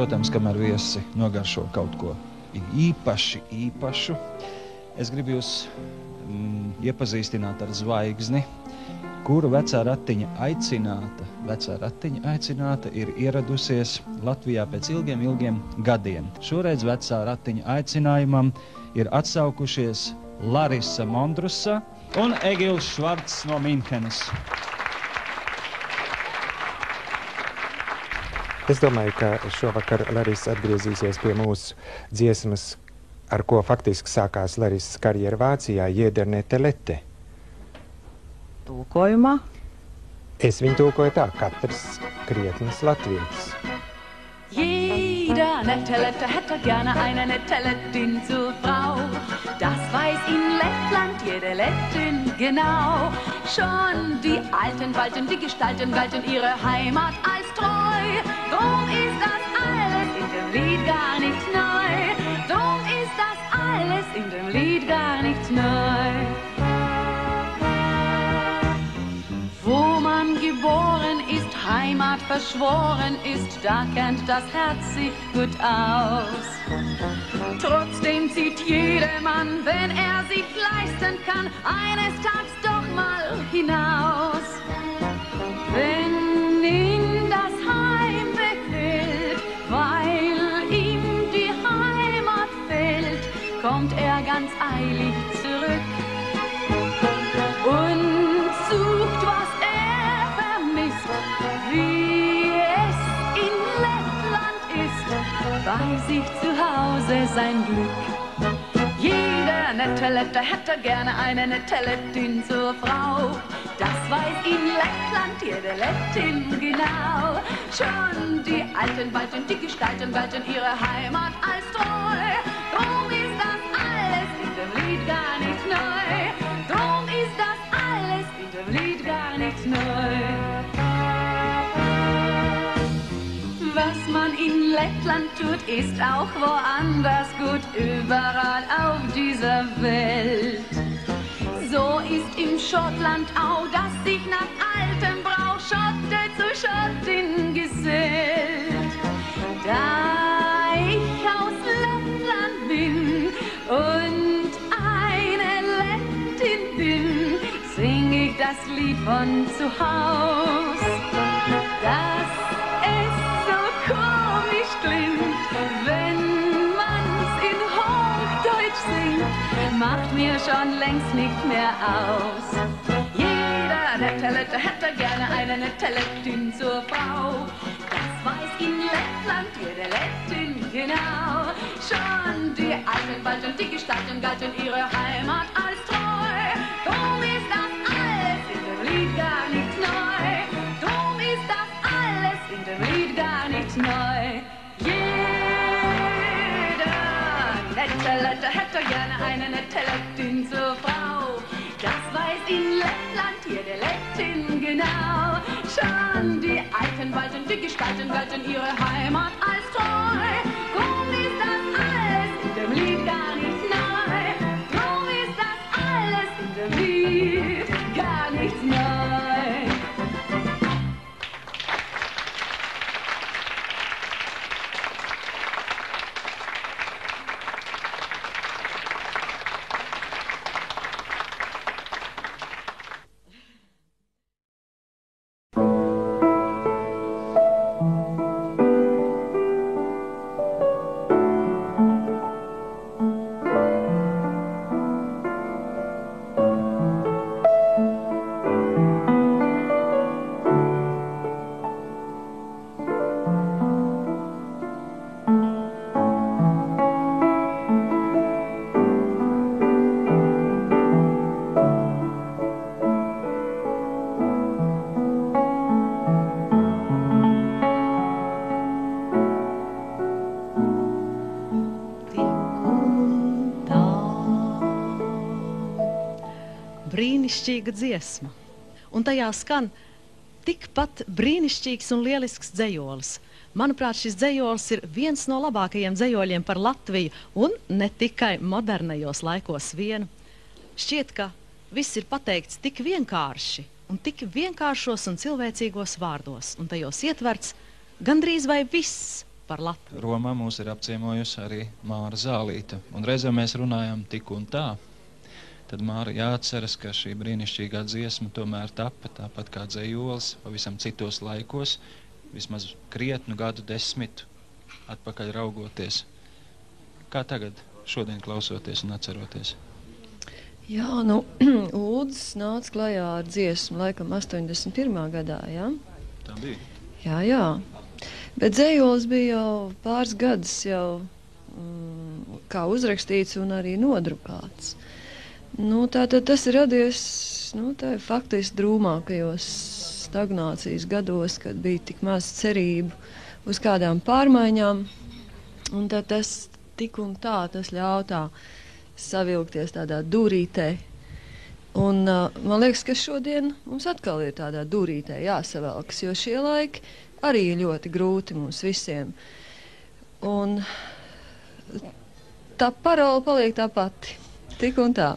protams, kamēr viesi nogaršo kaut ko īpašu, es gribu jūs iepazīstināt ar zvaigzni, kuru vecā ratiņa aicināta ir ieradusies Latvijā pēc ilgiem gadiem. Šoreiz vecā ratiņa aicinājumam ir atsaukušies Larisa Mondrusa un Egils Švarts no Minhenes. Es domāju, ka šovakar Larisa atgriezīsies pie mūsu dziesmas, ar ko faktiski sākās Larisas karjera Vācijā, Jedernete Lette. Tulkojumā? Es viņu tulkoju tā, katrs krietnes latvietis. Jeder nette Lette hätte gerne eine nette Lettin zur Frau. Das weiß in Lettland jede Lettin genau. Schon die Alten walten, die Gestalten galten ihre Heimat als treu. Drum ist das alles in dem Lied gar nicht neu. Drum ist das alles in dem Lied gar nicht neu. Wo man geboren ist, Heimat verschworen ist, da kennt das Herz sich gut aus. Trotzdem zieht jedermann, wenn er sich leisten kann, eines Tages doch mal hinaus. Wenn ihn das Heimweh quält, weil ihm die Heimat fehlt, kommt er ganz eilig zurück und sucht, was er vermisst, wie es in Lettland ist, bei sich zu Hause sein Glück. Jeder nette Lette hätte gerne eine nette Lettin zur Frau. Das weiß in Lettland jede Lettin genau. Schon die Alten walten, die Gestalten galten ihre Heimat als treu. Drum ist das alles in dem Lied gar nicht neu. Drum ist das alles in dem Lied gar nicht neu. Was man in Lettland tut, ist auch woanders gut, überall auf dieser Welt. So ist im Schottland auch, dass sich nach altem Brauch Schotte zu Schottin gesellt. Da ich aus Lettland bin und eine Lettin bin, sing ich das Lied von zu Haus. Dass es so komisch klingt, wenn man's in Hochdeutsch singt, macht mir schon längst nicht mehr aus. Jeder nette Lette hätte gerne eine nette Lettin zur Frau. Das weiß in Lettland jede Lettin genau. Schon die Alten walten, die Gestalten galten ihre Heimat als treu. Drum ist das alles in dem Lied gar nicht neu. Drum ist das alles in dem Lied gar nicht neu. Nette Lette hätte gerne eine nette Lettin zur Frau. Das weiß in Lettland jede Lettin genau. Schon die Alten walten, die Gestalten galten ihre Heimat als treu. Drum ist das alles in dem Lied gar nicht neu. Drum ist das alles in dem Lied gar nicht neu. Brīnišķīga dziesma, un tajā skan tikpat brīnišķīgs un lielisks dzejolis. Manuprāt, šis dzejolis ir viens no labākajiem dzejoļiem par Latviju, un ne tikai modernajos laikos vien. Šķiet, ka viss ir pateikts tik vienkārši, un tik vienkāršos un cilvēcīgos vārdos, un tajos ietverts gandrīz vai viss, par Latviju. Romā mūs ir apciemojusi arī Māra Zālīte, un reizē mēs runājam tik un tā. Tad Māra jāatceras, ka šī brīnišķīgā dziesma tomēr tapa tāpat kā dzejolis pavisam citos laikos, vismaz krietnu gadu 10 atpakaļ raugoties. Kā tagad, šodien klausoties un atceroties? Jā, nu, Uldis nāca klajā ar dziesmu laikam 81. gadā, jā? Tā bija. Jā. Bet dzejolis bija jau pāris gadus jau kā uzrakstīts un arī nodrukāts. Nu, tātad tas ir radies, tā ir faktiski drūmākajos stagnācijas gados, kad bija tik maz cerību uz kādām pārmaiņām, un tad tas tik un tā, tas ļauj tā savilkties tādā dūrītē. Un man liekas, ka šodien mums atkal ir tādā dūrītē jāsavelkas, jo šie laiki arī ir ļoti grūti mums visiem. Un tā parola paliek tā pati, tik un tā.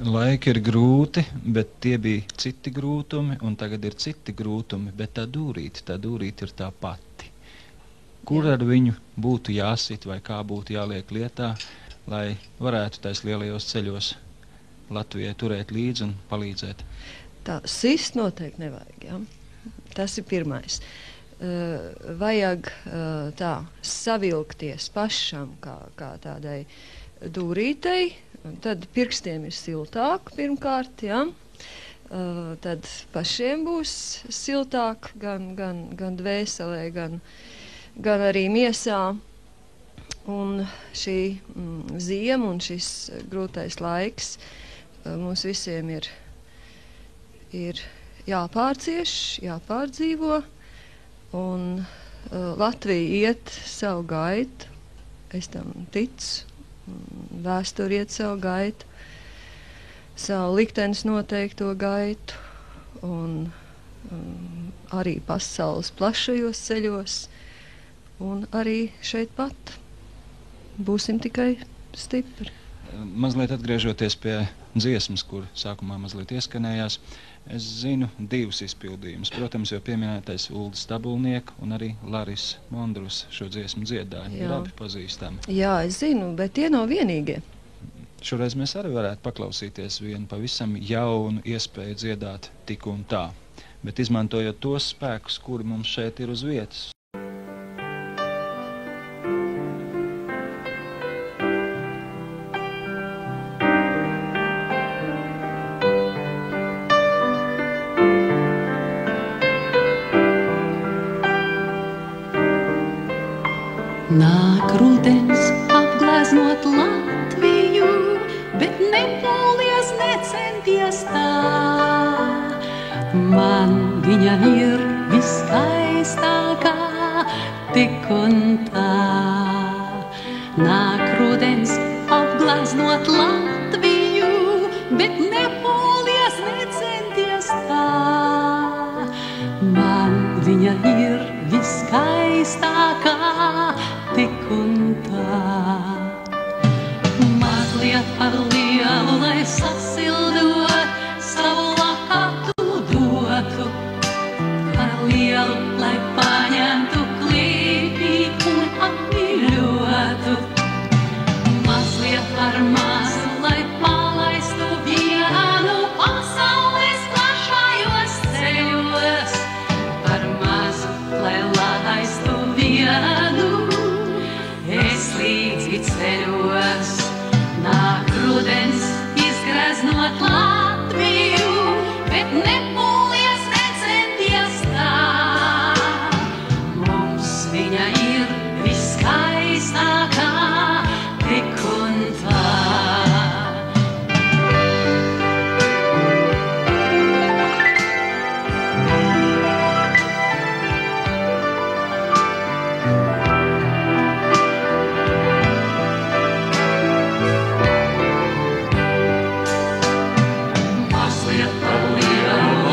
Laiki ir grūti, bet tie bija citi grūtumi, un tagad ir citi grūtumi, bet tā dūrīte ir tā pati. Kur ar viņu būtu jāsit vai kā būtu jāliek lietā, lai varētu tais lielajos ceļos Latvijai turēt līdzi un palīdzēt? Tā sist noteikti nevajag, ja? Tas ir pirmais. Vajag tā savilkties pašam kā tādai dūrītei, tad pirkstiem ir siltāk pirmkārt, ja? Tad pašiem būs siltāk gan dvēselē, gan arī miesā. Un šī ziema un šis grūtais laiks mums visiem ir jāpārcieš, jāpārdzīvo, un Latvija iet savu gaitu, es tam ticu, vēsture iet savu gaitu, savu liktenes noteikto gaitu, un arī pasaules plašajos ceļos, un arī šeit pat. Būsim tikai stipri. Mazliet atgriežoties pie dziesmas, kur sākumā mazliet ieskanējās, es zinu 2 izpildījumus. Protams, jau pieminētais Uldis Tabulnieka un arī Larisa Mondrusa šo dziesmu dziedāja. Ir abi pazīstami. Jā, es zinu, bet tie nav vienīgie. Šoreiz mēs arī varētu paklausīties vienu pavisam jaunu iespēju dziedāt tik un tā, bet izmantojot tos spēkus, kuri mums šeit ir uz vietas. Nāk rudens apgleznot Latviju, bet nepūlies, necenties tā. Man viņa ir viskaistākā, tik un tā. Nāk rudens apgleznot Latviju, bet nepūlies, necenties tā. Man viņa ir viskaistākā, tik un tā. Mazliet par lielu, lai sasildot, savu lakatu dotu. Par lielu, lai paņemtu klīpī un apmīļotu. Mazliet par mazu, lai palaistu vienu pasaules plašajos ceļos. Par mazu, lai laistu vienu līdzi ceļos. Nāk rudens izgreznot Latviju, bet nepūlies, necenties tā. Mums viņa ir viskaistākā, tik un tā. Mazliet par lielu,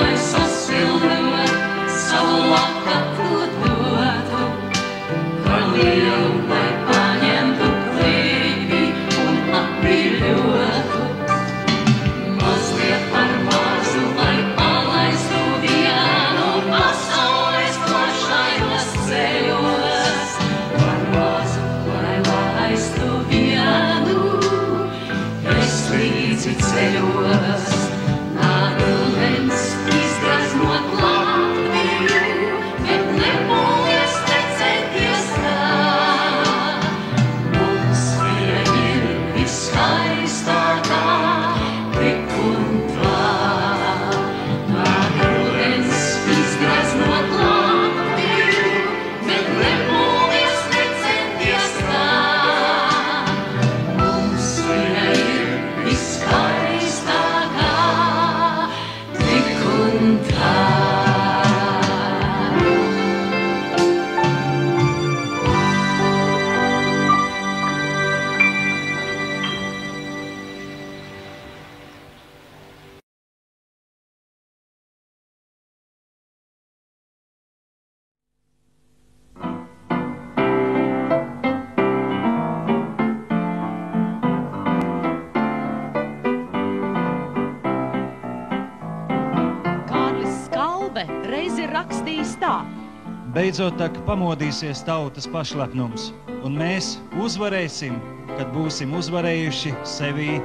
Beidzot tak pamodīsies tautas pašlepnums, un mēs uzvarēsim, kad būsim uzvarējuši sevī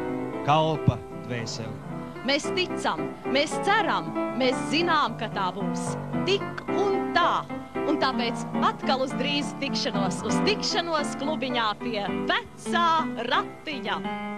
kalpa dvēseli. Mēs ticam, mēs ceram, mēs zinām, ka tā būs tik un tā. Un tāpēc atkal uz drīzu tikšanos klubiņā pie vecā ratiņa.